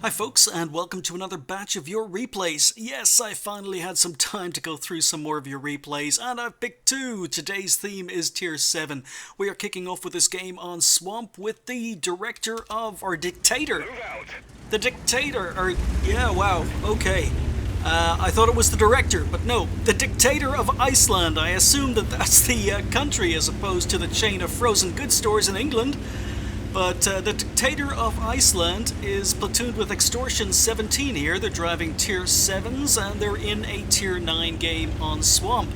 Hi folks, and welcome to another batch of your replays. Yes, I finally had some time to go through some more of your replays, and I've picked two. Today's theme is Tier 7. We are kicking off with this game on Swamp with the director of, or dictator. The dictator, wow, okay. I thought it was the director, but no, the dictator of Iceland. I assumed that that's the country as opposed to the chain of frozen goods stores in England. But the dictator of Iceland is platooned with Extortion 17 here. They're driving Tier 7s and they're in a Tier 9 game on Swamp.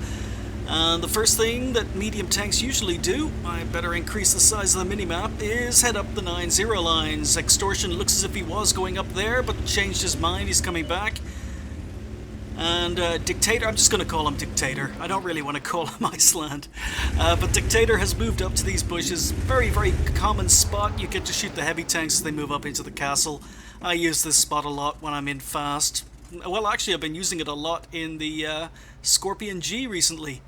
And the first thing that medium tanks usually do, I better increase the size of the minimap, is head up the 9-0 lines. Extortion looks as if he was going up there, but changed his mind, he's coming back. And Dictator, I'm just going to call him Dictator. I don't really want to call him Iceland. But Dictator has moved up to these bushes. Very, very common spot. You get to shoot the heavy tanks as they move up into the castle. I use this spot a lot when I'm in fast. Well, actually, I've been using it a lot in the Scorpion G recently.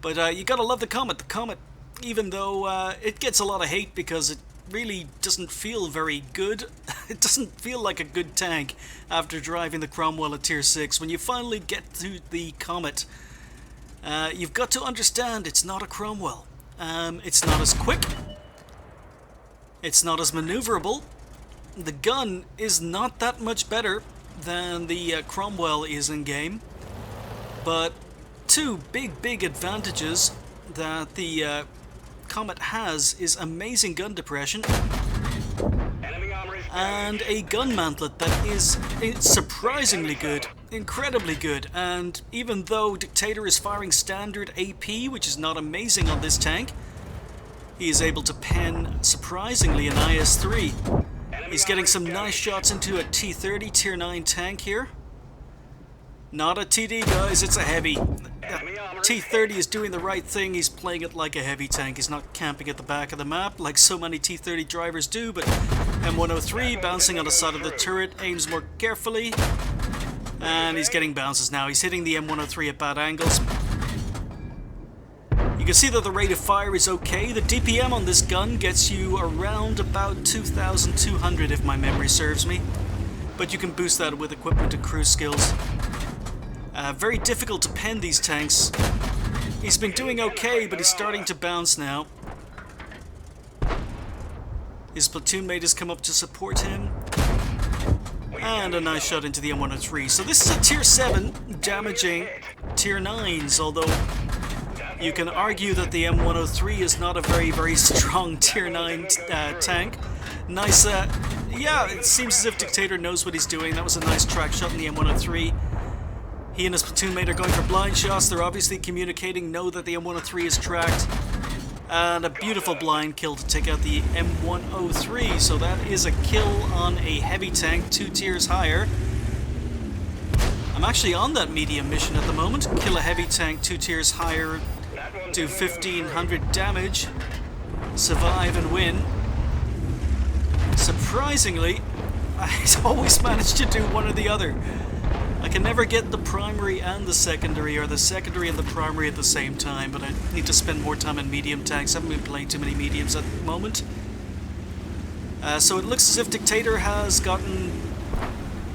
But you gotta love the Comet. The Comet, even though it gets a lot of hate because it really doesn't feel very good. It doesn't feel like a good tank after driving the Cromwell at Tier 6. When you finally get to the Comet, you've got to understand it's not a Cromwell. It's not as quick. It's not as maneuverable. The gun is not that much better than the Cromwell is in game. But two big advantages that the Comet has is amazing gun depression and a gun mantlet that is surprisingly good, incredibly good. And even though Dictator is firing standard AP, which is not amazing on this tank, he is able to pen surprisingly an IS-3. He's getting some nice shots into a T-30 Tier 9 tank here. Not a TD, guys, it's a heavy. T-30 is doing the right thing. He's playing it like a heavy tank. He's not camping at the back of the map like so many T-30 drivers do, but M103 bouncing on the side of the turret, aims more carefully, and he's getting bounces now. He's hitting the M103 at bad angles. You can see that the rate of fire is okay. The DPM on this gun gets you around about 2,200 if my memory serves me, but you can boost that with equipment and crew skills. Very difficult to pen these tanks. He's been doing okay, but he's starting to bounce now. His platoon mate has come up to support him. And a nice shot into the M103. So this is a Tier 7 damaging Tier 9s, although you can argue that the M103 is not a very strong Tier 9 tank. Nice, yeah, it seems as if Dictator knows what he's doing. That was a nice track shot in the M103. He and his platoon mate are going for blind shots. They're obviously communicating, know that the M103 is tracked. And a beautiful blind kill to take out the M103. So that is a kill on a heavy tank, 2 tiers higher. I'm actually on that medium mission at the moment. Kill a heavy tank 2 tiers higher, do 1,500 damage, survive and win. Surprisingly, I always manage to do one or the other. I can never get the primary and the secondary, or the secondary and the primary at the same time, but I need to spend more time in medium tanks. I haven't been playing too many mediums at the moment. So it looks as if Dictator has gotten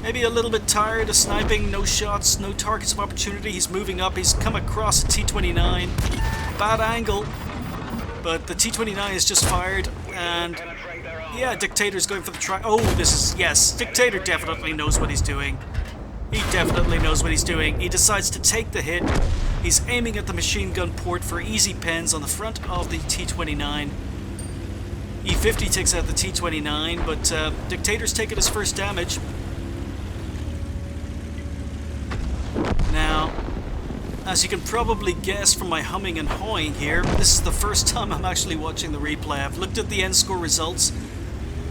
maybe a little bit tired of sniping, no shots, no targets of opportunity. He's moving up, he's come across a T-29. Bad angle, but the T-29 is just fired, and yeah, Dictator's going for the try. Oh, this is, yes, Dictator definitely knows what he's doing. He definitely knows what he's doing. He decides to take the hit. He's aiming at the machine gun port for easy pens on the front of the T-29. E-50 takes out the T-29, but Dictator's taken his first damage. Now, as you can probably guess from my humming and hawing here, this is the first time I'm actually watching the replay. I've looked at the end score results.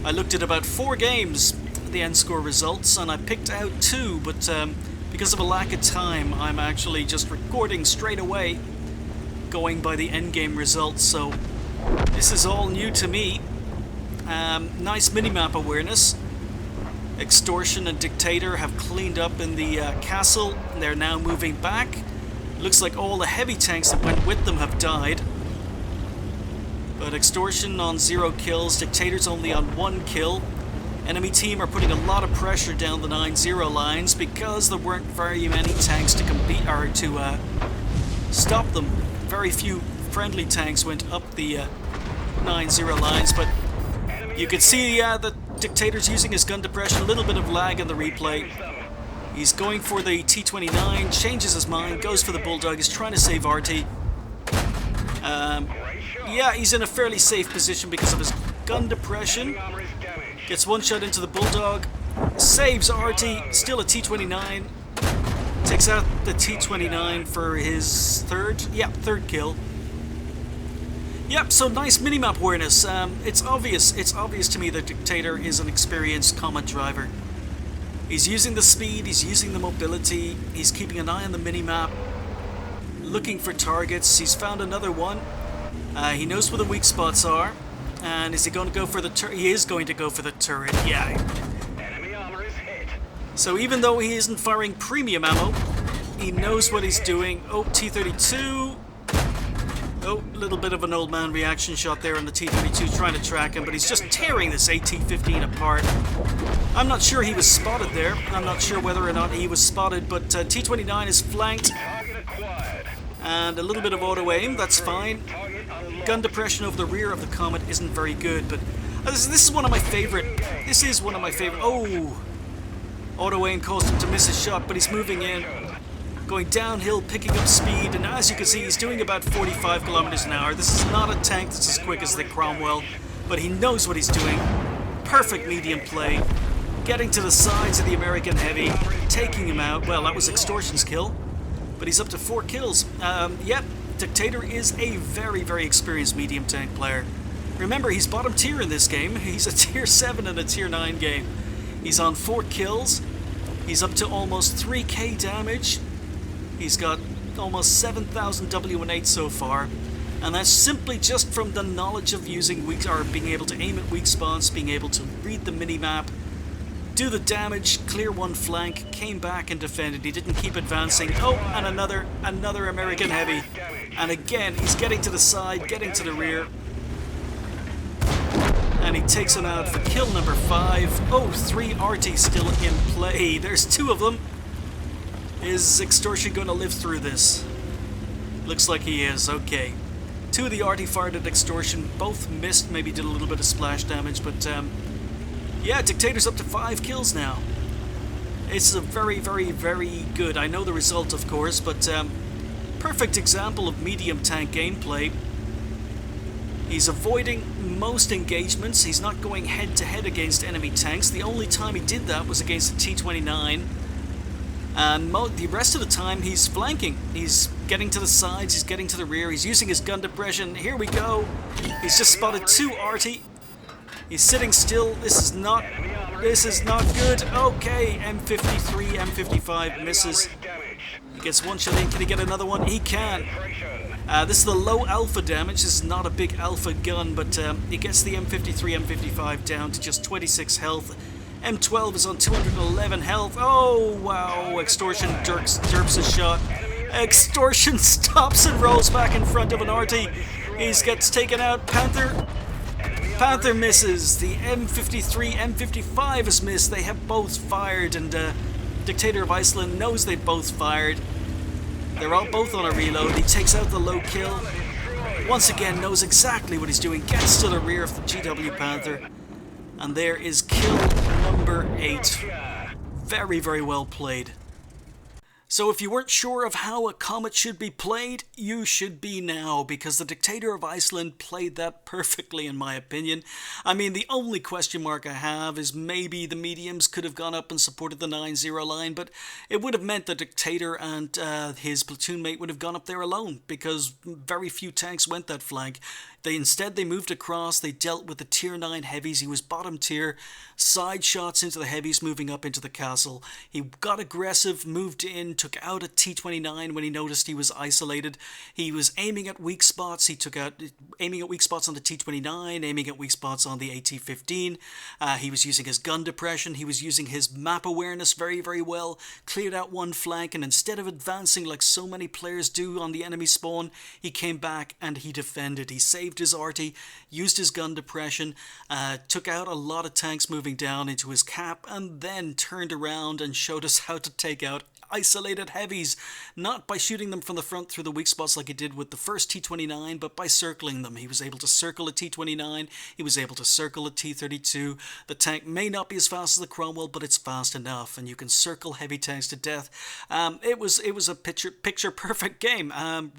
I looked at about 4 games, the end score results, and I picked out 2, but because of a lack of time, I'm actually just recording straight away, going by the end game results, so this is all new to me. Nice minimap awareness. Extortion and Dictator have cleaned up in the castle. They're now moving back. Looks like all the heavy tanks that went with them have died. But Extortion on 0 kills, Dictator's only on 1 kill. Enemy team are putting a lot of pressure down the 9-0 lines because there weren't very many tanks to compete or to stop them. Very few friendly tanks went up the 9-0 lines, but you could see the Dictator's using his gun depression, a little bit of lag in the replay. He's going for the T-29, changes his mind, goes for the Bulldog, he's trying to save RT. Yeah, he's in a fairly safe position because of his gun depression. Gets one shot into the Bulldog, saves RT, still a T-29. Takes out the T-29 for his third kill. Yep, so nice minimap awareness. It's obvious to me that Dictator is an experienced Comet driver. He's using the speed, he's using the mobility, he's keeping an eye on the minimap, looking for targets. He's found another one. He knows where the weak spots are. And is he going to go for the turret? He is going to go for the turret, yeah. Enemy armor is hit. So even though he isn't firing premium ammo, he knows what he's doing. Oh, T-32. Oh, a little bit of an old man reaction shot there on the T-32 trying to track him, but he's just tearing this AT-15 apart. I'm not sure he was spotted there. I'm not sure whether or not he was spotted, but T-29 is flanked. And a little bit of auto-aim, that's fine. Gun depression over the rear of the Comet isn't very good, but this is one of my favorite. This is one of my favorite. Oh! Auto-aim caused him to miss his shot, but he's moving in. Going downhill, picking up speed, and as you can see, he's doing about 45 kilometers an hour. This is not a tank that's as quick as the Cromwell, but he knows what he's doing. Perfect medium play. Getting to the sides of the American Heavy, taking him out. Well, that was Extortion's kill, but he's up to 4 kills. Yep, Dictator is a very, very experienced medium tank player. Remember, he's bottom tier in this game. He's a tier 7 in a tier 9 game. He's on 4 kills. He's up to almost 3k damage. He's got almost 7,000 W18 so far. And that's simply just from the knowledge of using being able to aim at weak spots, being able to read the minimap, do the damage, clear one flank, came back and defended. He didn't keep advancing. Oh, and another American Heavy. And again, he's getting to the side, getting to the rear. And he takes him out for kill number 5. Oh, 3 RT still in play. There's 2 of them. Is Extortion going to live through this? Looks like he is, okay. 2 of the RT fired at Extortion, both missed, maybe did a little bit of splash damage, but yeah, Dictator's up to 5 kills now. It's a very, very, very good. I know the result, of course, but perfect example of medium tank gameplay. He's avoiding most engagements. He's not going head-to-head against enemy tanks. The only time he did that was against the T-29. And the rest of the time, he's flanking. He's getting to the sides, he's getting to the rear, he's using his gun depression. Here we go. He's just spotted 2 RT. He's sitting still. This is not good. Okay, M53, M55 misses. He gets one shot in. Can he get another one? He can. This is the low alpha damage. This is not a big alpha gun, but he gets the M53, M55 down to just 26 health. M12 is on 211 health. Oh, wow. Extortion derps his shot. Extortion stops and rolls back in front of an RT. He gets taken out. Panther misses. The M53, M55 is missed. They have both fired, and Dictator of Iceland knows they both fired. They're all both on a reload. He takes out the low kill. Once again, knows exactly what he's doing. Gets to the rear of the GW Panther. And there is kill number 8. Very, very well played. So if you weren't sure of how a Comet should be played, you should be now, because the Dictator of Iceland played that perfectly in my opinion. I mean, the only question mark I have is maybe the mediums could have gone up and supported the 9-0 line, but it would have meant the Dictator and his platoon mate would have gone up there alone, because very few tanks went that flank. Instead they moved across, they dealt with the tier 9 heavies. He was bottom tier, side shots into the heavies moving up into the castle. He got aggressive, moved in, took out a T-29 when he noticed he was isolated. He was aiming at weak spots. He took out aiming at weak spots on the T-29, aiming at weak spots on the AT-15. He was using his gun depression. He was using his map awareness very, very well. Cleared out one flank, and instead of advancing like so many players do on the enemy spawn, he came back and he defended. He saved his arty, used his gun depression, took out a lot of tanks moving down into his cap, and then turned around and showed us how to take out isolated heavies, not by shooting them from the front through the weak spots like he did with the first T-29, but by circling them. He was able to circle a T-29, he was able to circle a T-32. The tank may not be as fast as the Cromwell, but it's fast enough, and you can circle heavy tanks to death. It was a picture perfect game.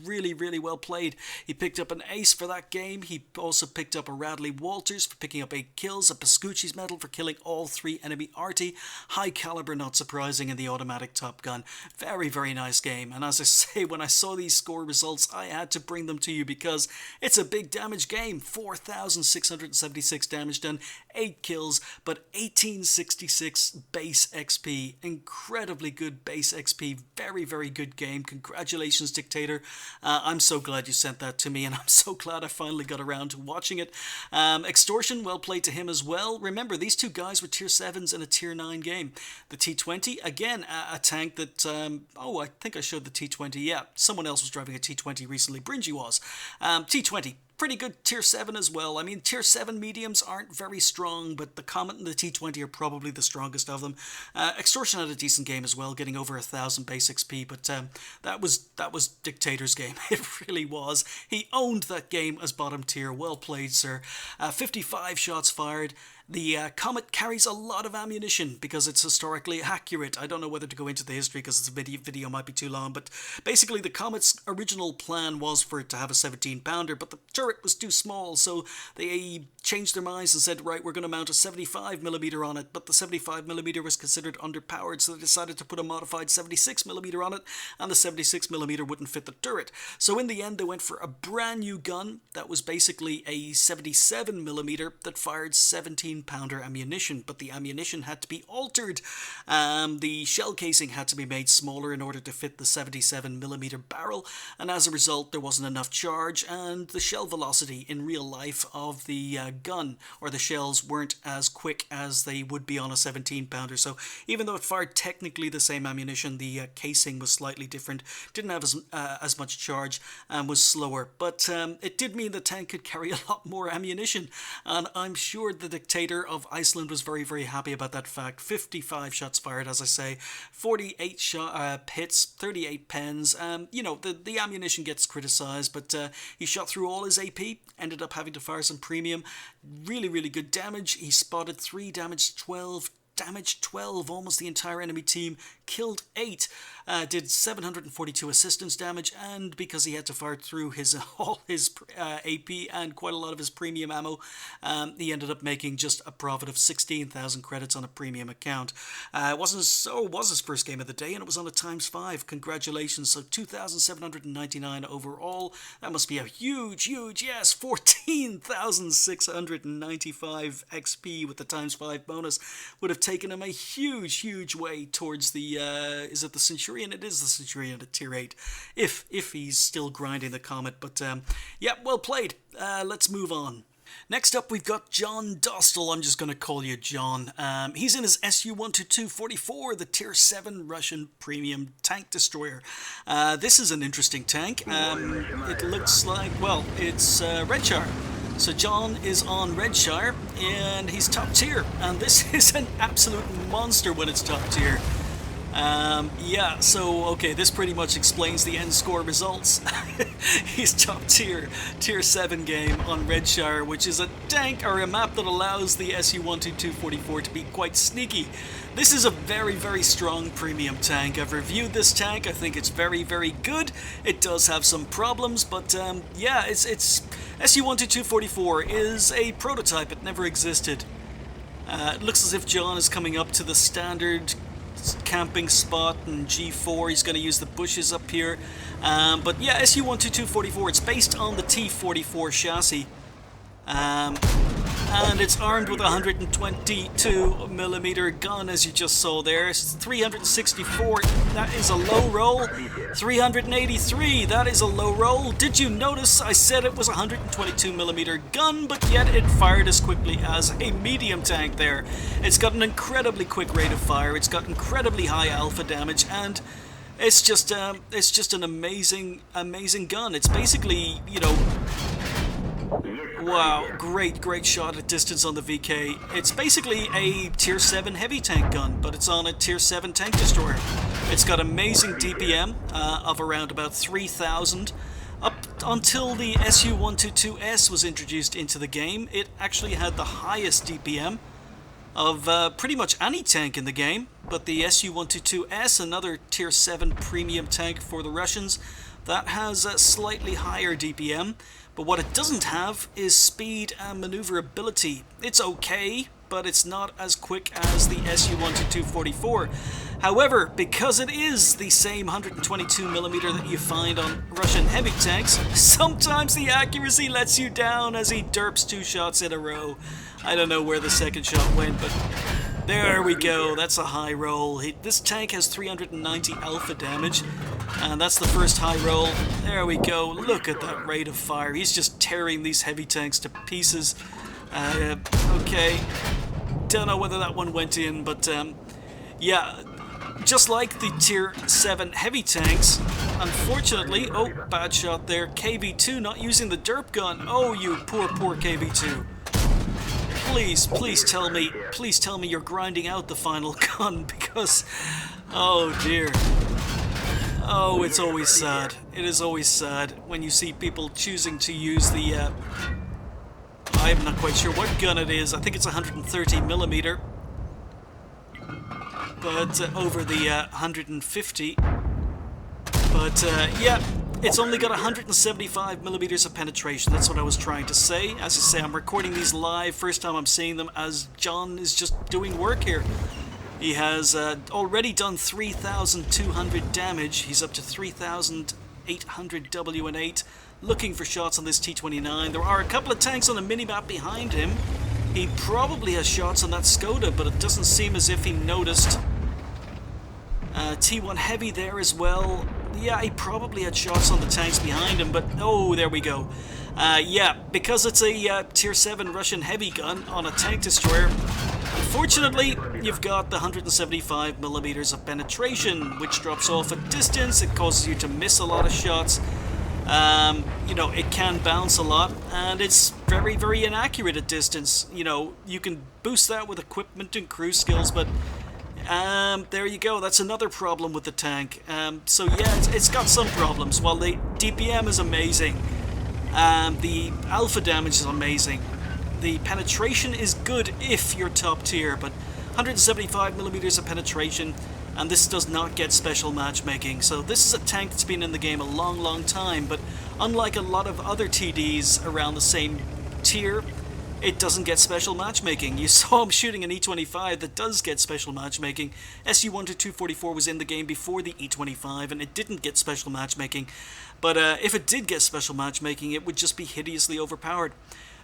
Really, really well played. He picked up an ace for that game. He also picked up a Radley Walters for picking up 8 kills, a Pascucci's medal for killing all 3 enemy arty. High caliber, not surprising, in the automatic Top Gun. Very, very nice game. And as I say, when I saw these score results, I had to bring them to you because it's a big damage game. 4,676 damage done, 8 kills, but 1866 base XP. Incredibly good base XP. Very, very good game. Congratulations, Dictator. I'm so glad you sent that to me, and I'm so glad I finally got around to watching it. Extortion, well played to him as well. Remember, these two guys were tier 7s in a tier 9 game. The T-20, again, a tank that I think I showed the T-20. Yeah, someone else was driving a T-20 recently. Bringy was. T-20. Pretty good tier 7 as well. I mean, tier 7 mediums aren't very strong, but the Comet and the T-20 are probably the strongest of them. Extortion had a decent game as well, getting over 1,000 base XP, but that was Dictator's game. It really was. He owned that game as bottom tier. Well played, sir. 55 shots fired. The Comet carries a lot of ammunition because it's historically accurate. I don't know whether to go into the history because this video might be too long, but basically the Comet's original plan was for it to have a 17-pounder, but the turret was too small, so they changed their minds and said, right, we're going to mount a 75mm on it, but the 75mm was considered underpowered, so they decided to put a modified 76mm on it, and the 76mm wouldn't fit the turret. So in the end, they went for a brand new gun that was basically a 77mm that fired 17-pounder ammunition, but the ammunition had to be altered. The shell casing had to be made smaller in order to fit the 77mm barrel, and as a result, there wasn't enough charge, and the shell velocity in real life of the gun or the shells weren't as quick as they would be on a 17-pounder. So even though it fired technically the same ammunition, the casing was slightly different, didn't have as much charge, and was slower. But it did mean the tank could carry a lot more ammunition, and I'm sure the Dictator of Iceland was very, very happy about that fact. 55 shots fired, as I say, 48 hits, 38 pens. You know, the ammunition gets criticized, but he shot through all his AP, ended up having to fire some premium. Really, really good damage. He spotted 3, damaged 12, almost the entire enemy team, killed 8, did 742 assistance damage, and because he had to fire through all his AP and quite a lot of his premium ammo, he ended up making just a profit of 16,000 credits on a premium account. It was his first game of the day, and it was on a ×5. Congratulations. So 2,799 overall. That must be a huge, yes, 14,695 XP with the ×5 bonus would have taken him a huge way towards the is it the Centurion? It is the Centurion at tier 8 if he's still grinding the Comet. But yeah, well played. Let's move on. Next up, we've got JohnDostal. I'm just going to call you John. He's in his SU-122-44, the Tier 7 Russian premium tank destroyer. This is an interesting tank. It looks like, well, it's Redshire. So John is on Redshire, and he's top tier. And this is an absolute monster when it's top tier. Yeah, so, okay, this pretty much explains the end score results. He's top tier, tier 7 game on Redshire, which is a tank or a map that allows the SU-122-44 to be quite sneaky. This is a very, very strong premium tank. I've reviewed this tank. I think it's very, very good. It does have some problems, but yeah, it's SU-122-44 is a prototype. It never existed. It looks as if John is coming up to the standard camping spot in G4. He's going to use the bushes up here. But yeah, SU-122-44, it's based on the T-44 chassis. And and it's armed with a 122mm gun, as you just saw there. It's 364, that is a low roll. 383, that is a low roll. Did you notice I said it was a 122mm gun, but yet it fired as quickly as a medium tank there. It's got an incredibly quick rate of fire, it's got incredibly high alpha damage, and it's just an amazing gun. It's basically, you know, wow, great shot at distance on the VK. It's basically a tier 7 heavy tank gun, but it's on a tier 7 tank destroyer. It's got amazing DPM of around about 3,000. Up until the SU-122 was introduced into the game, it actually had the highest DPM of pretty much any tank in the game, but the SU-122, another tier 7 premium tank for the Russians, that has a slightly higher DPM. But what it doesn't have is speed and maneuverability. It's okay, but it's not as quick as the SU-122-44. However, because it is the same 122mm that you find on Russian heavy tanks, sometimes the accuracy lets you down as he derps 2 shots in a row. I don't know where the second shot went, but there we go. That's a high roll. This tank has 390 alpha damage, and that's the first high roll. There we go. Look at that rate of fire. He's just tearing these heavy tanks to pieces. Okay. Don't know whether that one went in, but yeah. Just like the tier 7 heavy tanks, unfortunately, oh, bad shot there. KV2 not using the derp gun. Oh, you poor KV2. Please tell me you're grinding out the final gun, because, oh dear. Oh, it's always sad. It is always sad when you see people choosing to use the, I'm not quite sure what gun it is. I think it's 130mm. But over the 150. But yeah, it's only got 175mm of penetration. That's what I was trying to say. As I say, I'm recording these live. First time I'm seeing them, as John is just doing work here. He has already done 3,200 damage. He's up to 3,800 W and 8. Looking for shots on this T-29. There are a couple of tanks on the minimap behind him. He probably has shots on that Skoda, but it doesn't seem as if he noticed. T1 Heavy there as well. Yeah, he probably had shots on the tanks behind him, but oh, there we go. Yeah, because it's a tier 7 Russian heavy gun on a tank destroyer, unfortunately, you've got the 175mm of penetration, which drops off at distance. It causes you to miss a lot of shots. You know, it can bounce a lot, and it's very inaccurate at distance. You know, you can boost that with equipment and crew skills, but there you go. That's another problem with the tank. So yeah, it's got some problems. While the DPM is amazing, the alpha damage is amazing, the penetration is good if you're top tier, but 175mm of penetration, and this does not get special matchmaking. So this is a tank that's been in the game a long time, but unlike a lot of other TDs around the same tier, it doesn't get special matchmaking. You saw him shooting an E25 that does get special matchmaking. SU-122-44 was in the game before the E25, and it didn't get special matchmaking. But if it did get special matchmaking, it would just be hideously overpowered.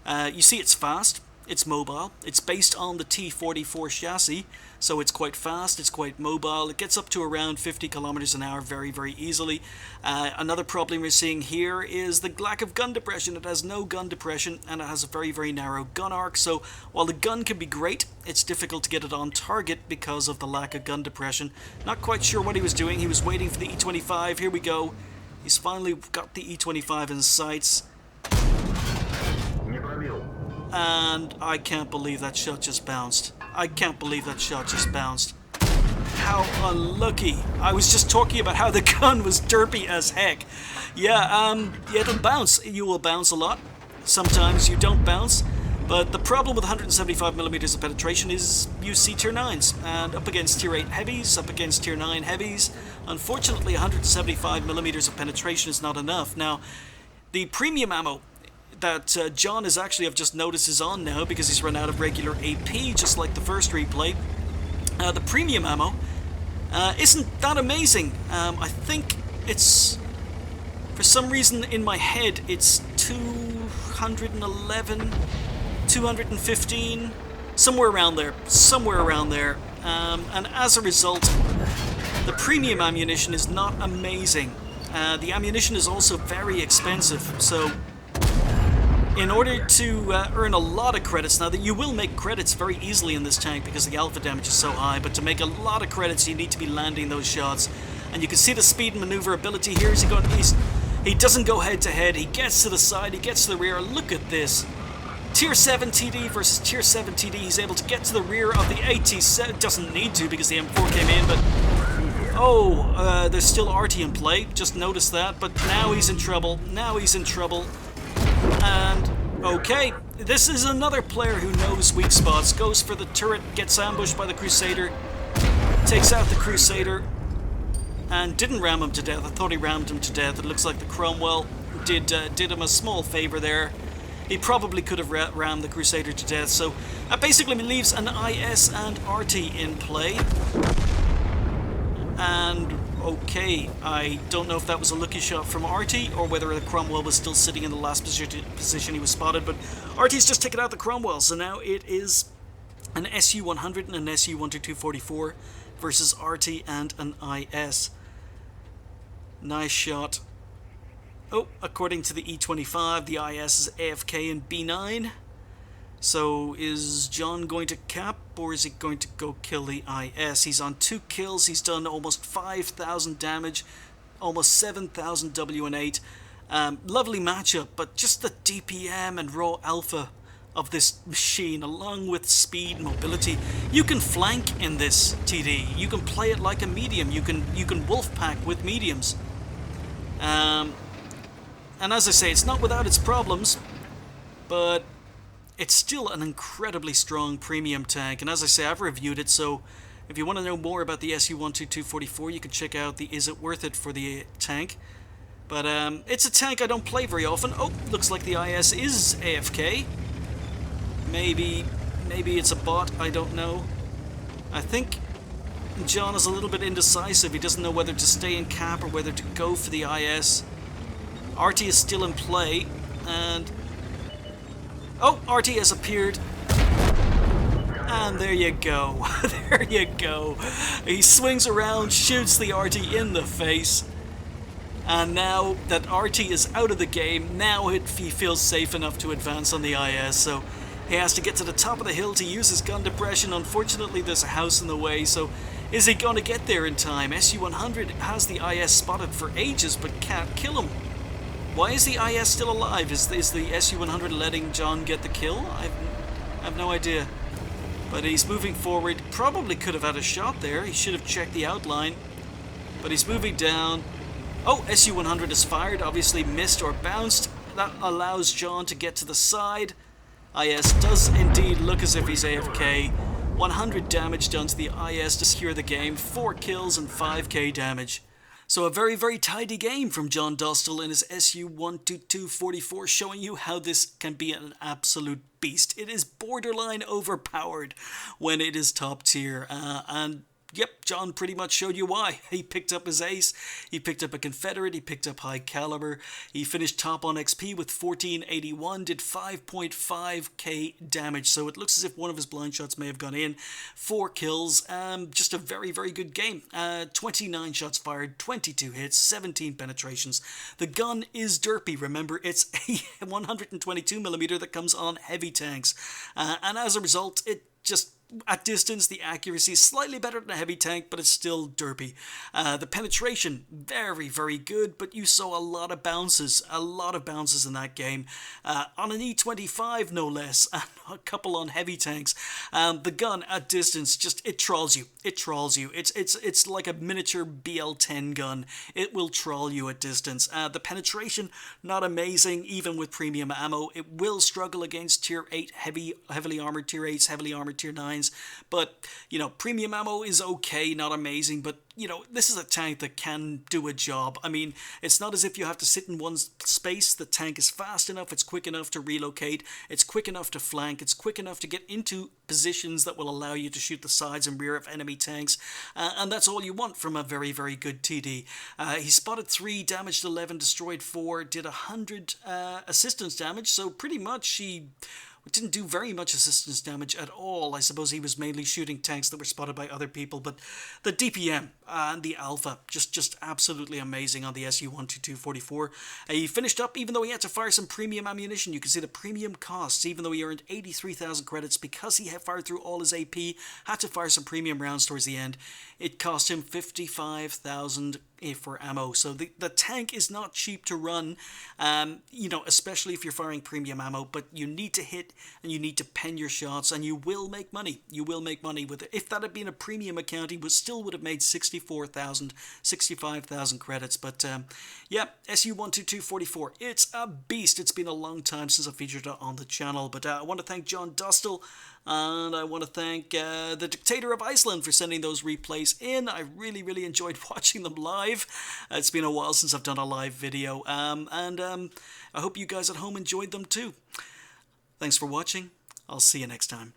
You see, it's fast. It's mobile. It's based on the T-44 chassis, so it's quite fast, it's quite mobile. It gets up to around 50 kilometers an hour very easily. Another problem we're seeing here is the lack of gun depression. It has no gun depression, and it has a very narrow gun arc, so while the gun can be great, it's difficult to get it on target because of the lack of gun depression. Not quite sure what he was doing. He was waiting for the E25. Here we go. He's finally got the E25 in his sights. And I can't believe that shot just bounced. I can't believe that shot just bounced. How unlucky. I was just talking about how the gun was derpy as heck. Yeah, it'll bounce. You will bounce a lot. Sometimes you don't bounce. But the problem with 175mm of penetration is you see tier 9s. And up against tier 8 heavies, up against tier 9 heavies, unfortunately 175mm of penetration is not enough. Now, the premium ammo that John is actually, I've just noticed, is on now because he's run out of regular AP, just like the first replay. The premium ammo isn't that amazing. I think it's, for some reason in my head, it's 211, 215, somewhere around there, and as a result, the premium ammunition is not amazing. The ammunition is also very expensive, so in order to earn a lot of credits, now that you will make credits very easily in this tank because the alpha damage is so high, but to make a lot of credits you need to be landing those shots. And you can see the speed and maneuverability here. He doesn't go head to head, he gets to the side, he gets to the rear. Look at this. Tier 7 TD versus Tier 7 TD. He's able to get to the rear of the AT7. Doesn't need to because the M4 came in, but oh, there's still RT in play. Just noticed that, but now he's in trouble. And okay, this is another player who knows weak spots. Goes for the turret, gets ambushed by the Crusader, takes out the Crusader, and didn't ram him to death. I thought he rammed him to death. It looks like the Cromwell did him a small favor there. He probably could have rammed the Crusader to death. So that basically leaves an IS and RT in play. And okay, I don't know if that was a lucky shot from RT or whether the Cromwell was still sitting in the last position he was spotted, but RT's just taken out the Cromwell, so now it is an SU-100 and an SU-122-44 versus RT and an IS. Nice shot. Oh, according to the E25, the IS is AFK in B9. So is John going to cap, or is he going to go kill the IS? He's on 2 kills, he's done almost 5,000 damage, almost 7,000 W&8. Lovely matchup, but just the DPM and raw alpha of this machine, along with speed and mobility. You can flank in this TD. You can play it like a medium. You can wolf pack with mediums. And as I say, it's not without its problems, but it's still an incredibly strong premium tank, and as I say, I've reviewed it, so if you want to know more about the SU-122-44, you can check out the Is It Worth It for the tank. But it's a tank I don't play very often. Oh, looks like the IS is AFK. Maybe it's a bot, I don't know. I think John is a little bit indecisive. He doesn't know whether to stay in cap or whether to go for the IS. RT is still in play, and oh, RT has appeared. And there you go. There you go. He swings around, shoots the RT in the face. And now that RT is out of the game, now he feels safe enough to advance on the IS. So he has to get to the top of the hill to use his gun depression. Unfortunately, there's a house in the way. So is he going to get there in time? SU-100 has the IS spotted for ages, but can't kill him. Why is the IS still alive? Is the SU-100 letting John get the kill? I have no idea. But he's moving forward. Probably could have had a shot there. He should have checked the outline. But he's moving down. Oh, SU-100 is fired. Obviously missed or bounced. That allows John to get to the side. IS does indeed look as if he's AFK. 100 damage done to the IS to secure the game. 4 kills and 5k damage. So a very, very tidy game from JohnDostal in his SU-122-44, showing you how this can be an absolute beast. It is borderline overpowered when it is top tier, and yep, John pretty much showed you why. He picked up his ace, he picked up a Confederate, he picked up high caliber, he finished top on XP with 1481, did 5.5k damage, so it looks as if one of his blind shots may have gone in. 4 kills, just a very, very good game. 29 shots fired, 22 hits, 17 penetrations. The gun is derpy, remember, it's a 122mm that comes on heavy tanks, and as a result, it just at distance, the accuracy is slightly better than a heavy tank, but it's still derpy. The penetration, very, very good, but you saw a lot of bounces in that game. On an E25, no less, and a couple on heavy tanks. The gun at distance, just, it trawls you. It's like a miniature BL-10 gun. It will trawl you at distance. The penetration, not amazing, even with premium ammo. It will struggle against tier 8 heavily armored tier 8s, heavily armored tier 9s. But, you know, premium ammo is okay, not amazing, but, you know, this is a tank that can do a job. I mean, it's not as if you have to sit in one space. The tank is fast enough, it's quick enough to relocate, it's quick enough to flank, it's quick enough to get into positions that will allow you to shoot the sides and rear of enemy tanks, and that's all you want from a very, very good TD. He spotted 3, damaged 11, destroyed 4, did 100 assistance damage, so pretty much he didn't do very much assistance damage at all. I suppose he was mainly shooting tanks that were spotted by other people, but the DPM and the Alpha, just absolutely amazing on the SU-122-44. He finished up, even though he had to fire some premium ammunition. You can see the premium costs, even though he earned 83,000 credits, because he had fired through all his AP, had to fire some premium rounds towards the end. It cost him 55,000 for ammo. So the tank is not cheap to run, you know, especially if you're firing premium ammo, but you need to hit and you need to pen your shots, and you will make money. You will make money with it. If that had been a premium account, he still would have made 64,000, 65,000 credits. But yeah, SU-122-44, it's a beast. It's been a long time since I featured it on the channel, but I want to thank JohnDostal, and I want to thank the Dictator of Iceland for sending those replays in. I really enjoyed watching them live. It's been a while since I've done a live video, and I hope you guys at home enjoyed them too. Thanks for watching. I'll see you next time.